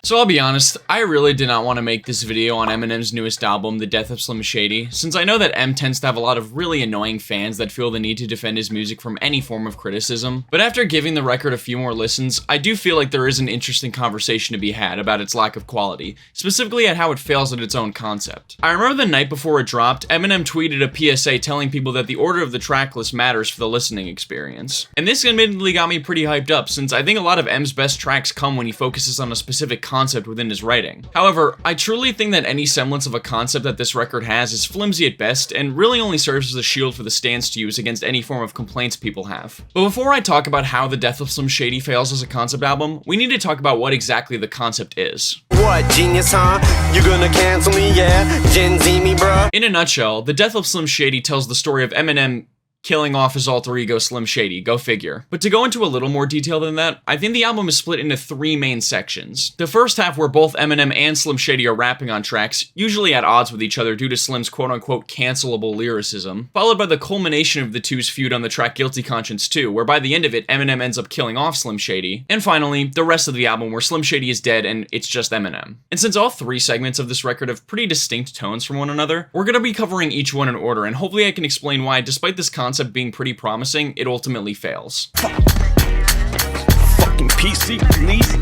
So I'll be honest, I really did not want to make this video on Eminem's newest album, The Death of Slim Shady, since I know that M tends to have a lot of really annoying fans that feel the need to defend his music from any form of criticism. But after giving the record a few more listens, I do feel like there is an interesting conversation to be had about its lack of quality, specifically at how it fails at its own concept. I remember the night before it dropped, Eminem tweeted a PSA telling people that the order of the track list matters for the listening experience. And this admittedly got me pretty hyped up, since I think a lot of M's best tracks come when he focuses on a specific concept within his writing. However, I truly think that any semblance of a concept that this record has is flimsy at best, and really only serves as a shield for the stance to use against any form of complaints people have. But before I talk about how The Death of Slim Shady fails as a concept album, we need to talk about what exactly the concept is. What, genius, huh? You gonna cancel me, yeah? Gen Z me, bruh? In a nutshell, The Death of Slim Shady tells the story of Eminem killing off his alter ego Slim Shady, go figure. But to go into a little more detail than that, I think the album is split into three main sections. The first half where both Eminem and Slim Shady are rapping on tracks, usually at odds with each other due to Slim's quote-unquote cancelable lyricism, followed by the culmination of the two's feud on the track Guilty Conscience 2, where by the end of it, Eminem ends up killing off Slim Shady, and finally, the rest of the album where Slim Shady is dead and it's just Eminem. And since all three segments of this record have pretty distinct tones from one another, we're gonna be covering each one in order, and hopefully I can explain why, despite this concept being pretty promising, it ultimately fails. Fucking PC, please.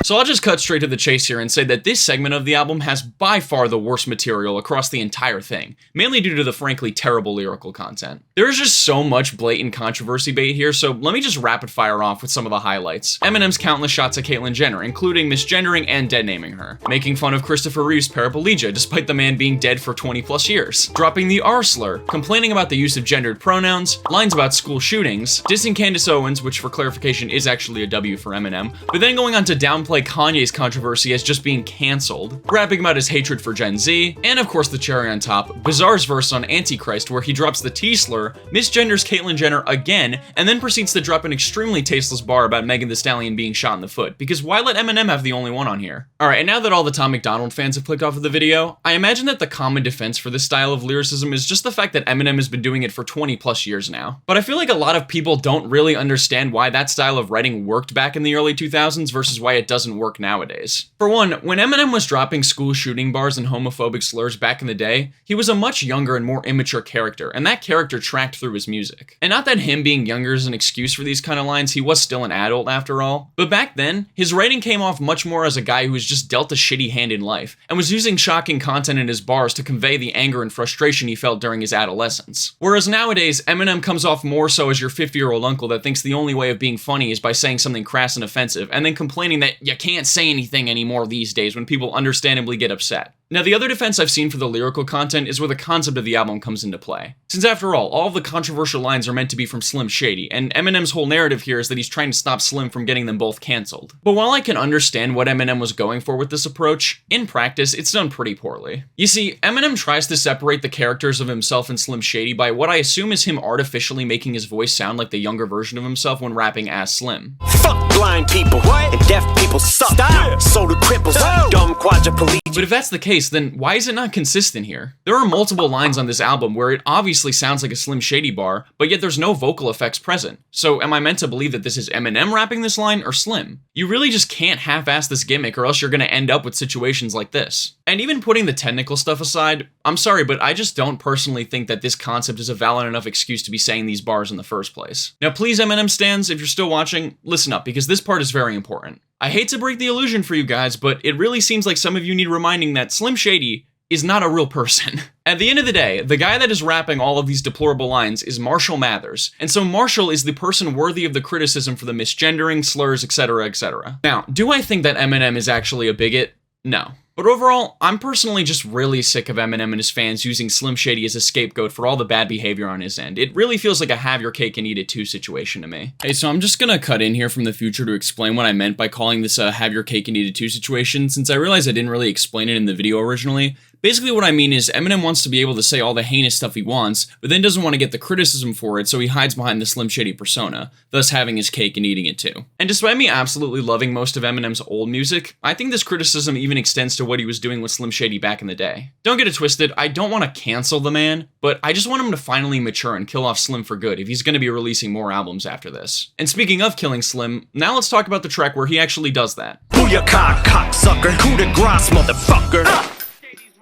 So I'll just cut straight to the chase here and say that this segment of the album has by far the worst material across the entire thing, mainly due to the frankly terrible lyrical content. There is just so much blatant controversy bait here, so let me just rapid fire off with some of the highlights. Eminem's countless shots at Caitlyn Jenner, including misgendering and dead-naming her. Making fun of Christopher Reeve's paraplegia despite the man being dead for 20 plus years. Dropping the R slur, complaining about the use of gendered pronouns, lines about school shootings, dissing Candace Owens, which for clarification is actually a W for Eminem, but then going on to downplay Kanye's controversy as just being cancelled, rapping about his hatred for Gen Z, and of course the cherry on top, Bizarre's verse on Antichrist where he drops the T slur, misgenders Caitlyn Jenner again, and then proceeds to drop an extremely tasteless bar about Megan Thee Stallion being shot in the foot, because why let Eminem have the only one on here? Alright, and now that all the Tom McDonald fans have clicked off of the video, I imagine that the common defense for this style of lyricism is just the fact that Eminem has been doing it for 20 plus years now. But I feel like a lot of people don't really understand why that style of writing worked back in the early 2000s versus why it doesn't work nowadays. For one, when Eminem was dropping school shooting bars and homophobic slurs back in the day, he was a much younger and more immature character, and that character tracked through his music. And not that him being younger is an excuse for these kind of lines, he was still an adult after all, but back then, his writing came off much more as a guy who was just dealt a shitty hand in life, and was using shocking content in his bars to convey the anger and frustration he felt during his adolescence. Whereas nowadays, Eminem comes off more so as your 50-year-old uncle that thinks the only way of being funny is by saying something crass and offensive, and then complaining that you can't say anything anymore these days when people understandably get upset. Now, the other defense I've seen for the lyrical content is where the concept of the album comes into play. Since after all of the controversial lines are meant to be from Slim Shady, and Eminem's whole narrative here is that he's trying to stop Slim from getting them both cancelled. But while I can understand what Eminem was going for with this approach, in practice, it's done pretty poorly. You see, Eminem tries to separate the characters of himself and Slim Shady by what I assume is him artificially making his voice sound like the younger version of himself when rapping as Slim. Fuck blind people, and deaf people suck. Stop. So do cripples, dumb quadriplegic. But if that's the case, then why is it not consistent here? There are multiple lines on this album where it obviously sounds like a Slim Shady bar, but yet there's no vocal effects present. So am I meant to believe that this is Eminem rapping this line or Slim? You really just can't half-ass this gimmick or else you're gonna end up with situations like this. And even putting the technical stuff aside, I'm sorry, but I just don't personally think that this concept is a valid enough excuse to be saying these bars in the first place. Now please Eminem stans, if you're still watching, listen up because this part is very important. I hate to break the illusion for you guys, but it really seems like some of you need reminding that Slim Shady is not a real person. At the end of the day, the guy that is rapping all of these deplorable lines is Marshall Mathers, and so Marshall is the person worthy of the criticism for the misgendering, slurs, etc, etc. Now, do I think that Eminem is actually a bigot? No. But overall, I'm personally just really sick of Eminem and his fans using Slim Shady as a scapegoat for all the bad behavior on his end. It really feels like a have your cake and eat it too situation to me. Hey, so I'm just gonna cut in here from the future to explain what I meant by calling this a have your cake and eat it too situation, since I realized I didn't really explain it in the video originally. Basically what I mean is Eminem wants to be able to say all the heinous stuff he wants, but then doesn't want to get the criticism for it, so he hides behind the Slim Shady persona, thus having his cake and eating it too. And despite me absolutely loving most of Eminem's old music, I think this criticism even extends to what he was doing with Slim Shady back in the day. Don't get it twisted, I don't want to cancel the man, but I just want him to finally mature and kill off Slim for good if he's going to be releasing more albums after this. And speaking of killing Slim, now let's talk about the track where he actually does that. Booyaka, cocksucker. Coup de grace, motherfucker.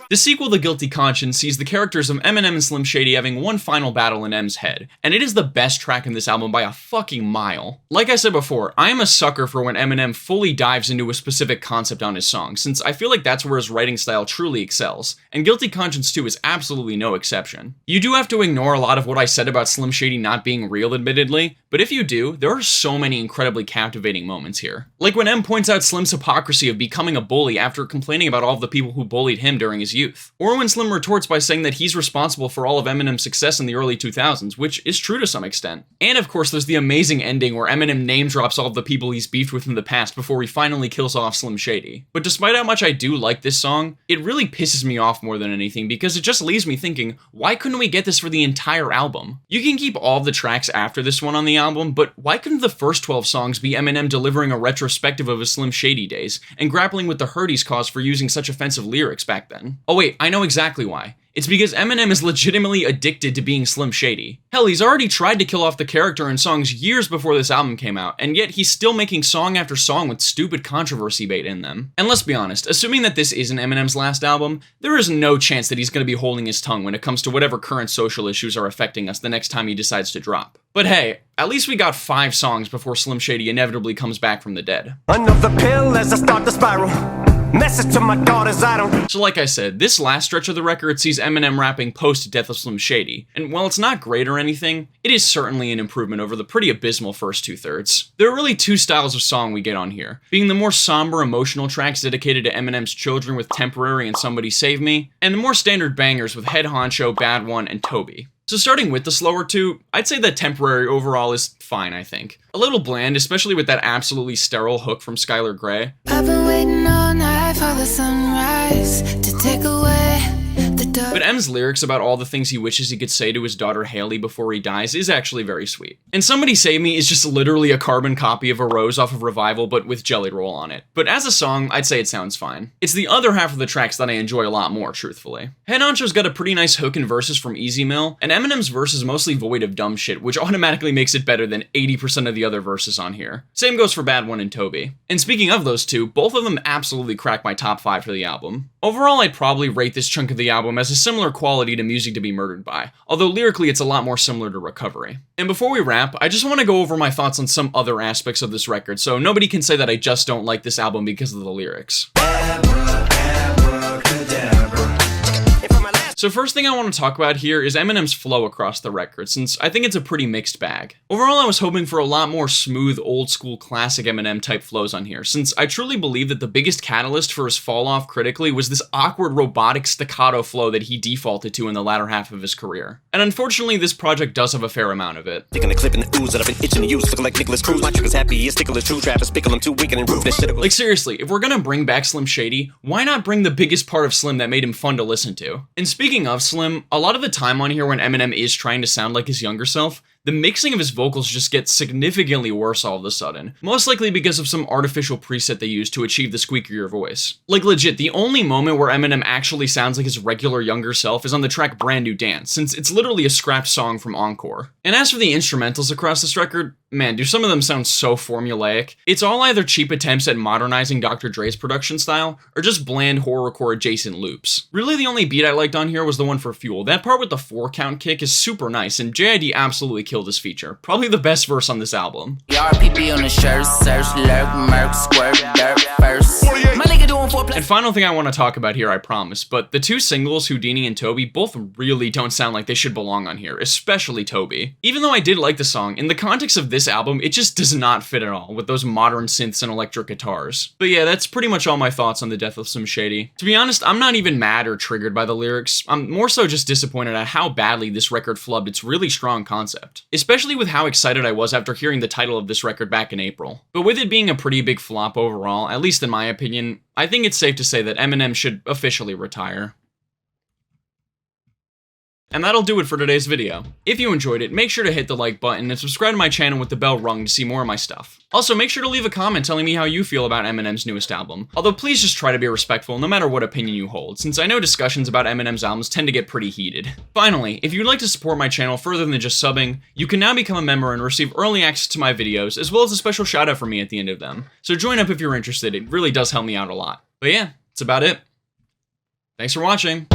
The sequel, The Guilty Conscience, sees the characters of Eminem and Slim Shady having one final battle in M's head, and it is the best track in this album by a fucking mile. Like I said before, I am a sucker for when Eminem fully dives into a specific concept on his song, since I feel like that's where his writing style truly excels, and Guilty Conscience 2 is absolutely no exception. You do have to ignore a lot of what I said about Slim Shady not being real, admittedly, but if you do, there are so many incredibly captivating moments here. Like when M points out Slim's hypocrisy of becoming a bully after complaining about all of the people who bullied him during his youth. Or when Slim retorts by saying that he's responsible for all of Eminem's success in the early 2000s, which is true to some extent. And of course, there's the amazing ending where Eminem name drops all of the people he's beefed with in the past before he finally kills off Slim Shady. But despite how much I do like this song, it really pisses me off more than anything because it just leaves me thinking, why couldn't we get this for the entire album? You can keep all of the tracks after this one on the album, but why couldn't the first 12 songs be Eminem delivering a retrospective of his Slim Shady days and grappling with the hurt he's caused for using such offensive lyrics back then? Oh wait, I know exactly why. It's because Eminem is legitimately addicted to being Slim Shady. Hell, he's already tried to kill off the character in songs years before this album came out, and yet he's still making song after song with stupid controversy bait in them. And let's be honest, assuming that this isn't Eminem's last album, there is no chance that he's going to be holding his tongue when it comes to whatever current social issues are affecting us the next time he decides to drop. But hey, at least we got 5 songs before Slim Shady inevitably comes back from the dead. Another pill as I start the spiral. Message to my daughters, I don't. So like I said, this last stretch of the record sees Eminem rapping post-death of Slim Shady, and while it's not great or anything, it is certainly an improvement over the pretty abysmal first 2/3. There are really 2 styles of song we get on here, being the more somber emotional tracks dedicated to Eminem's children with Temporary and Somebody Save Me, and the more standard bangers with Head Honcho, Bad One, and Toby. So starting with the slower 2, I'd say that Temporary overall is fine, I think. A little bland, especially with that absolutely sterile hook from Skylar Grey. I've been waiting all night for the sunrise to take away the dark. But M's lyrics about all the things he wishes he could say to his daughter Haley before he dies is actually very sweet. And Somebody Save Me is just literally a carbon copy of A Rose off of Revival, but with Jelly Roll on it. But as a song, I'd say it sounds fine. It's the other half of the tracks that I enjoy a lot more, truthfully. Head Honcho's got a pretty nice hook and verses from Easy Mill, and Eminem's verse is mostly void of dumb shit, which automatically makes it better than 80% of the other verses on here. Same goes for Bad One and Toby. And speaking of those 2, both of them absolutely crack my top 5 for the album. Overall, I'd probably rate this chunk of the album as a similar quality to Music to Be Murdered By, although lyrically it's a lot more similar to Recovery. And before we wrap, I just want to go over my thoughts on some other aspects of this record, so nobody can say that I just don't like this album because of the lyrics. So first thing I want to talk about here is Eminem's flow across the record, since I think it's a pretty mixed bag. Overall, I was hoping for a lot more smooth, old-school, classic Eminem type flows on here, since I truly believe that the biggest catalyst for his fall-off critically was this awkward, robotic staccato flow that he defaulted to in the latter half of his career. And unfortunately, this project does have a fair amount of it. Taking the clip in the ooze that I've been itching to use. Looking like Nicholas Cruz. My trigger's happy, he's ticklish, true. Travis Bickle, I'm too weak and improve this shit. Like seriously, if we're gonna bring back Slim Shady, why not bring the biggest part of Slim that made him fun to listen to? And speaking of Slim, a lot of the time on here when Eminem is trying to sound like his younger self, the mixing of his vocals just gets significantly worse all of a sudden, most likely because of some artificial preset they use to achieve the squeakier voice. Like legit, the only moment where Eminem actually sounds like his regular younger self is on the track Brand New Dance, since it's literally a scrapped song from Encore. And as for the instrumentals across this record, man, do some of them sound so formulaic. It's all either cheap attempts at modernizing Dr. Dre's production style, or just bland horrorcore adjacent loops. Really the only beat I liked on here was the one for Fuel. That part with the 4-count kick is super nice, and JID absolutely killed this feature. Probably the best verse on this album. RPP on the shirt, search, lurk, murk, squirt, dirt, first. My nigga doing 4 And final thing I want to talk about here, I promise, but the 2 singles, Houdini and Toby, both really don't sound like they should belong on here, especially Toby. Even though I did like the song, in the context of this album, it just does not fit at all, with those modern synths and electric guitars. But yeah, that's pretty much all my thoughts on the death of Slim Shady. To be honest, I'm not even mad or triggered by the lyrics. I'm more so just disappointed at how badly this record flubbed its really strong concept. Especially with how excited I was after hearing the title of this record back in April. But with it being a pretty big flop overall, at least in my opinion, I think it's safe to say that Eminem should officially retire. And that'll do it for today's video. If you enjoyed it, make sure to hit the like button and subscribe to my channel with the bell rung to see more of my stuff. Also, make sure to leave a comment telling me how you feel about Eminem's newest album. Although please just try to be respectful no matter what opinion you hold, since I know discussions about Eminem's albums tend to get pretty heated. Finally, if you'd like to support my channel further than just subbing, you can now become a member and receive early access to my videos, as well as a special shout out from me at the end of them. So join up if you're interested, it really does help me out a lot. But yeah, that's about it. Thanks for watching.